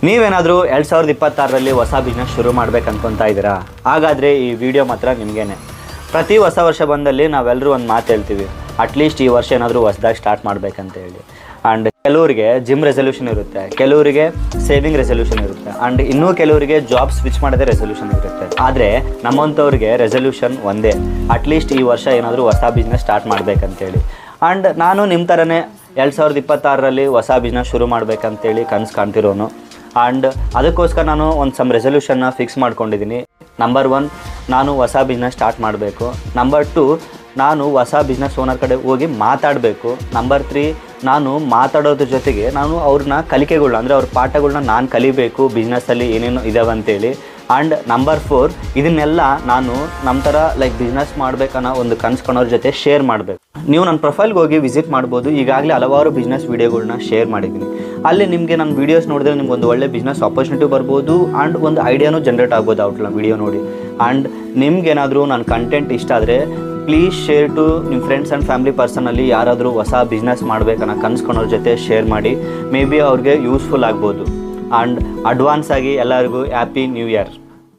ನೀವೇನಾದರೂ 2026ರಲ್ಲಿ ಹೊಸ ಬಿಸ್ನೆಸ್ ಶುರು ಮಾಡ್ಬೇಕು ಅನ್ಕೊತಾ ಇದ್ದೀರಾ? ಹಾಗಾದರೆ ಈ ವಿಡಿಯೋ ಮಾತ್ರ ನಿಮಗೇನೆ. ಪ್ರತಿ ಹೊಸ ವರ್ಷ ಬಂದಲ್ಲಿ ನಾವೆಲ್ಲರೂ ಒಂದು ಮಾತು ಹೇಳ್ತೀವಿ, ಅಟ್ಲೀಸ್ಟ್ ಈ ವರ್ಷ ಏನಾದರೂ ಹೊಸದಾಗಿ ಸ್ಟಾರ್ಟ್ ಮಾಡಬೇಕಂತ ಹೇಳಿ. ಆ್ಯಂಡ್ ಕೆಲವರಿಗೆ ಜಿಮ್ ರೆಸಲ್ಯೂಷನ್ ಇರುತ್ತೆ, ಕೆಲವರಿಗೆ ಸೇವಿಂಗ್ ರೆಸಲ್ಯೂಷನ್ ಇರುತ್ತೆ, ಆ್ಯಂಡ್ ಇನ್ನೂ ಕೆಲವರಿಗೆ ಜಾಬ್ ಸ್ವಿಚ್ ಮಾಡೋದೇ ರೆಸಲ್ಯೂಷನ್ ಇರುತ್ತೆ. ಆದರೆ ನಮ್ಮಂಥವ್ರಿಗೆ ರೆಸಲ್ಯೂಷನ್ ಒಂದೇ, ಅಟ್ಲೀಸ್ಟ್ ಈ ವರ್ಷ ಏನಾದರೂ ಹೊಸ ಬಿಸ್ನೆಸ್ ಸ್ಟಾರ್ಟ್ ಮಾಡಬೇಕಂತೇಳಿ. ಆ್ಯಂಡ್ ನಾನು ನಿಮ್ಮ ಥರನೇ 2026ರಲ್ಲಿ ಹೊಸ ಬಿಸ್ನೆಸ್ ಶುರು ಮಾಡಬೇಕಂತೇಳಿ ಕನಸು ಕಾಣ್ತಿರೋನು. ಆ್ಯಂಡ್ ಅದಕ್ಕೋಸ್ಕರ ನಾನು ಒಂದು ಸಮ್ ರೆಸಲ್ಯೂಷನ್ನ ಫಿಕ್ಸ್ ಮಾಡ್ಕೊಂಡಿದ್ದೀನಿ. ನಂಬರ್ 1, ನಾನು ಹೊಸ ಬಿಸ್ನೆಸ್ ಸ್ಟಾರ್ಟ್ ಮಾಡಬೇಕು. ನಂಬರ್ 2, ನಾನು ಹೊಸ ಬಿಸ್ನೆಸ್ ಓನರ್ ಕಡೆ ಹೋಗಿ ಮಾತಾಡಬೇಕು. ನಂಬರ್ 3, ನಾನು ಮಾತಾಡೋದ್ರ ಜೊತೆಗೆ ನಾನು ಅವ್ರನ್ನ ಕಲಿಕೆಗಳನ್ನ ಅಂದರೆ ಅವ್ರ ಪಾಠಗಳನ್ನ ನಾನು ಕಲಿಬೇಕು, ಬಿಸ್ನೆಸ್ಸಲ್ಲಿ ಏನೇನು ಇದಾವೆ ಅಂತೇಳಿ. ಆ್ಯಂಡ್ ನಂಬರ್ 4, ಇದನ್ನೆಲ್ಲ ನಾನು ನಮ್ಮ ಥರ ಬಿಸ್ನೆಸ್ ಮಾಡಬೇಕನ್ನೋ ಒಂದು ಕನ್ಸ್ಕೊಳೋರ ಜೊತೆ ಶೇರ್ ಮಾಡಬೇಕು. ನೀವು ನನ್ನ ಪ್ರೊಫೈಲ್ಗೆ ಹೋಗಿ ವಿಸಿಟ್ ಮಾಡ್ಬೋದು. ಈಗಾಗಲೇ ಹಲವಾರು ಬಿಸ್ನೆಸ್ ವೀಡಿಯೋಗಳನ್ನ ಶೇರ್ ಮಾಡಿದ್ದೀನಿ. ಅಲ್ಲಿ ನಿಮಗೆ ನನ್ನ ವೀಡಿಯೋಸ್ ನೋಡಿದ್ರೆ ನಿಮ್ಗೆ ಒಂದು ಒಳ್ಳೆ ಬಿಸ್ನೆಸ್ ಆಪರ್ಚುನಿಟಿ ಬರ್ಬೋದು, ಆ್ಯಂಡ್ ಒಂದು ಐಡಿಯಾನೂ ಜನ್ರೇಟ್ ಆಗ್ಬೋದು ಔಟ್ಲ ವೀಡಿಯೋ ನೋಡಿ. ಆ್ಯಂಡ್ ನಿಮ್ಗೇನಾದರೂ ನನ್ನ ಕಂಟೆಂಟ್ ಇಷ್ಟ ಆದರೆ ಪ್ಲೀಸ್ ಶೇರ್ ಟು ನಿಮ್ಮ ಫ್ರೆಂಡ್ಸ್ ಆ್ಯಂಡ್ ಫ್ಯಾಮಿಲಿ ಪರ್ಸನಲ್ಲಿ ಯಾರಾದರೂ ಹೊಸ ಬಿಸ್ನೆಸ್ ಮಾಡಬೇಕನ್ನೋ ಕನ್ಸ್ಕೊಳೋರ ಜೊತೆ ಶೇರ್ ಮಾಡಿ. ಮೇ ಬಿ ಅವ್ರಿಗೆ ಯೂಸ್ಫುಲ್ ಆಗ್ಬೋದು. ಆ್ಯಂಡ್ ಅಡ್ವಾನ್ಸ್ ಆಗಿ ಎಲ್ಲರಿಗೂ ಹ್ಯಾಪಿ ನ್ಯೂ ಇಯರ್.